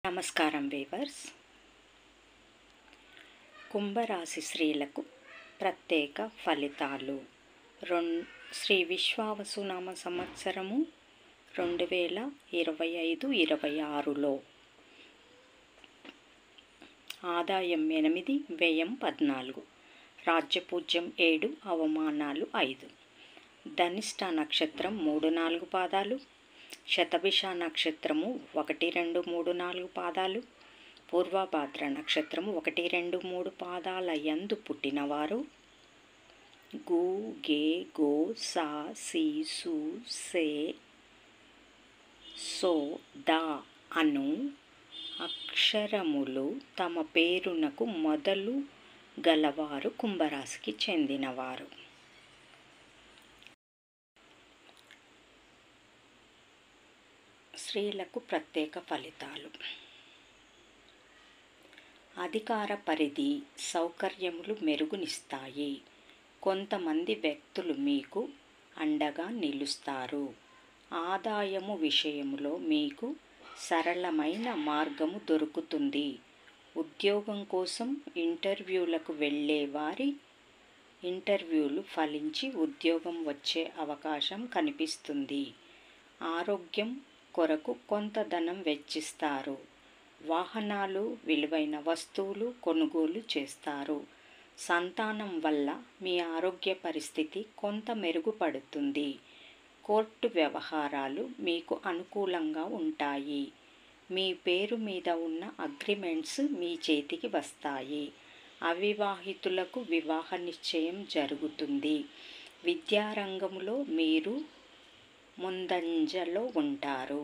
నమస్కారం వీవర్స్. కుంభరాశి స్త్రీలకు ప్రత్యేక ఫలితాలు. శ్రీ విశ్వావసునామ సంవత్సరము 2025-26లో ఆదాయం 8, వ్యయం 14, రాజ్యపూజ్యం 7, అవమానాలు 5. ధనిష్ట నక్షత్రం 3-4 పాదాలు, శతభిష నక్షత్రము 1, 2, 3, 4 పాదాలు, పూర్వభాద్ర నక్షత్రము 1, 2, 3 పాదాల యందు పుట్టినవారు గు, గే, గో, సా, సి, సు, సే, సో, ద అను అక్షరములు తమ పేరునకు మొదలు గలవారు కుంభరాశికి చెందినవారు. స్త్రీలకు ప్రత్యేక ఫలితాలు. అధికార పరిధి, సౌకర్యములు మెరుగునిస్తాయి. కొంతమంది వ్యక్తులు మీకు అండగా నిలుస్తారు. ఆదాయము విషయంలో మీకు సరళమైన మార్గము దొరుకుతుంది. ఉద్యోగం కోసం ఇంటర్వ్యూలకు వెళ్ళే వారి ఇంటర్వ్యూలు ఫలించి ఉద్యోగం వచ్చే అవకాశం కనిపిస్తుంది. ఆరోగ్యం కొరకు కొంత ధనం వెచ్చిస్తారు. వాహనాలు, విలువైన వస్తువులు కొనుగోలు చేస్తారు. సంతానం వల్ల మీ ఆరోగ్య పరిస్థితి కొంత మెరుగుపడుతుంది. కోర్టు వ్యవహారాలు మీకు అనుకూలంగా ఉంటాయి. మీ పేరు మీద ఉన్న అగ్రిమెంట్స్ మీ చేతికి వస్తాయి. అవివాహితులకు వివాహ నిశ్చయం జరుగుతుంది. విద్యారంగంలో మీరు ముందంజలో ఉంటారు.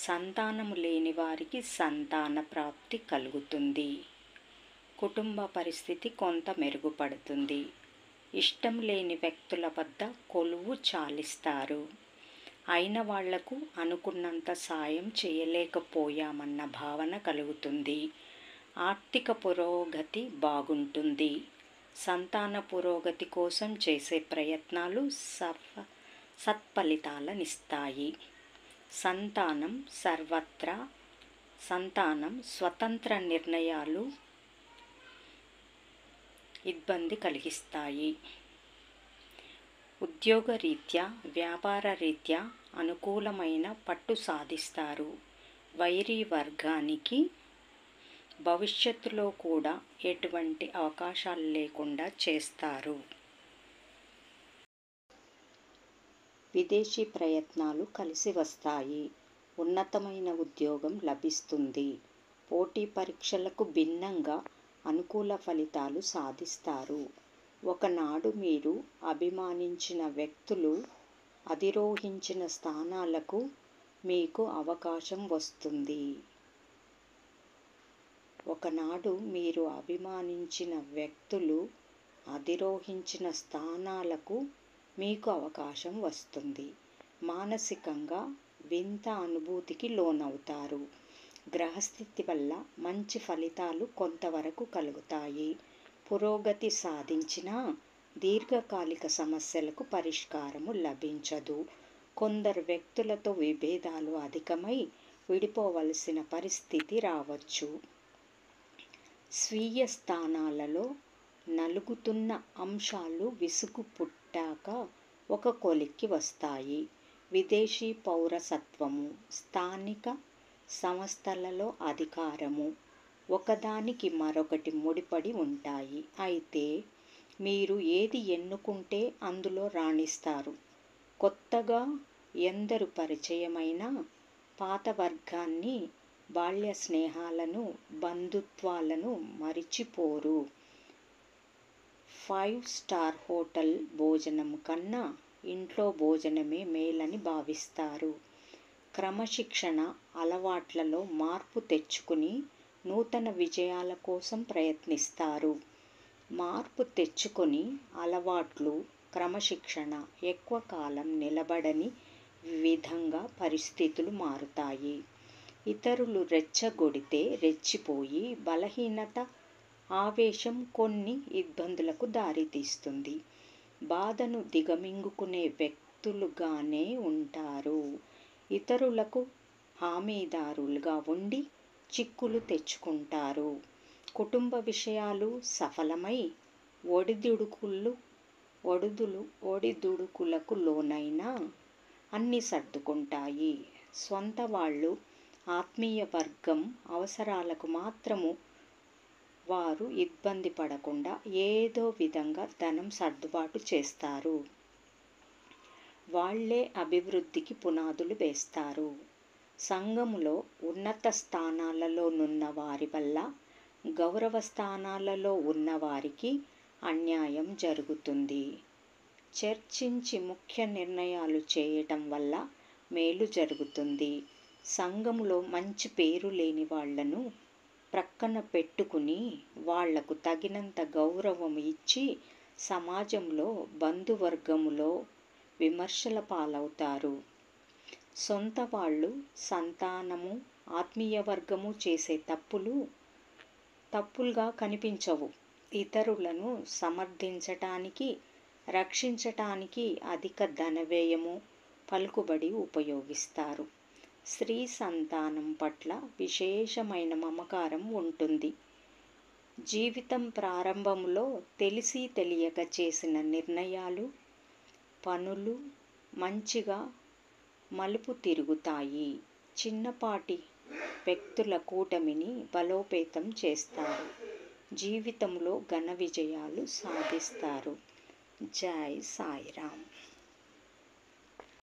సంతానము లేని వారికి సంతాన ప్రాప్తి కలుగుతుంది. కుటుంబ పరిస్థితి కొంత మెరుగుపడుతుంది. ఇష్టం లేని వ్యక్తుల వద్ద కొలువు చాలిస్తారు. అయిన వాళ్లకు అనుకున్నంత సాయం చేయలేకపోయామన్న భావన కలుగుతుంది. ఆర్థిక పురోగతి బాగుంటుంది. సంతాన పురోగతి కోసం చేసే ప్రయత్నాలు సత్ఫలితాలనిస్తాయి. సంతానం స్వతంత్ర నిర్ణయాలు ఇబ్బంది కలిగిస్తాయి. ఉద్యోగరీత్యా, వ్యాపార రీత్యా అనుకూలమైన పట్టు సాధిస్తారు. వైరీ వర్గానికి భవిష్యత్తులో కూడా ఎటువంటి అవకాశాలు లేకుండా చేస్తారు. విదేశీ ప్రయత్నాలు కలిసి వస్తాయి. ఉన్నతమైన ఉద్యోగం లభిస్తుంది. పోటీ పరీక్షలకు భిన్నంగా అనుకూల ఫలితాలు సాధిస్తారు. ఒకనాడు మీరు అభిమానించిన వ్యక్తులు అధిరోహించిన స్థానాలకు మీకు అవకాశం వస్తుంది. ఒకనాడు మీరు అభిమానించిన వ్యక్తులు అధిరోహించిన స్థానాలకు మీకు అవకాశం వస్తుంది. మానసికంగా వింత అనుభూతికి లోనవుతారు. గ్రహస్థితి వల్ల మంచి ఫలితాలు కొంతవరకు కలుగుతాయి. పురోగతి సాధించినా దీర్ఘకాలిక సమస్యలకు పరిష్కారము లభించదు. కొందరు వ్యక్తులతో విభేదాలు అధికమై విడిపోవలసిన పరిస్థితి రావచ్చు. స్వీయ స్థానాలలో నలుగుతున్న అంశాలు విసుగు పుట్టాక ఒక కొలిక్కి వస్తాయి. విదేశీ పౌరసత్వము, స్థానిక సంస్థలలో అధికారము ఒకదానికి మరొకటి ముడిపడి ఉంటాయి. అయితే మీరు ఏది ఎన్నుకుంటే అందులో రాణిస్తారు. కొత్తగా ఎందరు పరిచయమైనా పాత వర్గాన్ని, బాల్య స్నేహాలను, బంధుత్వాలను మరిచిపోరు. 5 స్టార్ హోటల్ భోజనం కన్నా ఇంట్లో భోజనమే మేలని భావిస్తారు. క్రమశిక్షణ అలవాట్లలో మార్పు తెచ్చుకుని నూతన విజయాల కోసం ప్రయత్నిస్తారు. మార్పు తెచ్చుకొని అలవాట్లు, క్రమశిక్షణ ఎక్కువ కాలం నిలబడని విధంగా పరిస్థితులు మారుతాయి. ఇతరులు రెచ్చగొడితే రెచ్చిపోయి బలహీనత, ఆవేశం కొన్ని ఇబ్బందులకు దారితీస్తుంది. బాధను దిగమింగుకునే వ్యక్తులుగానే ఉంటారు. ఇతరులకు హామీదారులుగా ఉండి చిక్కులు తెచ్చుకుంటారు. కుటుంబ విషయాలు సఫలమై ఒడిదుడుకులకు లోనైనా అన్నీ సర్దుకుంటాయి. సొంత వాళ్ళు, ఆత్మీయ వర్గం అవసరాలకు మాత్రము వారు ఇబ్బంది పడకుండా ఏదో విధంగా ధనం సర్దుబాటు చేస్తారు. వాళ్లే అభివృద్ధికి పునాదులు వేస్తారు. సంఘములో ఉన్నత స్థానాలలోనున్న వారి వల్ల గౌరవ స్థానాలలో ఉన్నవారికి అన్యాయం జరుగుతుంది. చర్చించి ముఖ్య నిర్ణయాలు చేయటం వల్ల మేలు జరుగుతుంది. సంఘములో మంచి పేరు లేని వాళ్లను ప్రక్కన పెట్టుకుని వాళ్లకు తగినంత గౌరవం ఇచ్చి సమాజంలో బంధువర్గములో విమర్శల పాలవుతారు. సొంత వాళ్ళు, సంతానము, ఆత్మీయ వర్గము చేసే తప్పులుగా కనిపించవు. ఇతరులను సమర్థించటానికి, రక్షించటానికి అధిక ధనవ్యయము, పలుకుబడి ఉపయోగిస్తారు. స్త్రీ సంతానం పట్ల విశేషమైన మమకారం ఉంటుంది. జీవితం ప్రారంభంలో తెలిసి తెలియక చేసిన నిర్ణయాలు, పనులు మంచిగా మలుపు తిరుగుతాయి. చిన్నపాటి వ్యక్తుల కూటమిని బలోపేతం చేస్తారు. జీవితంలో ఘన విజయాలు సాధిస్తారు. జై సాయిరామ్.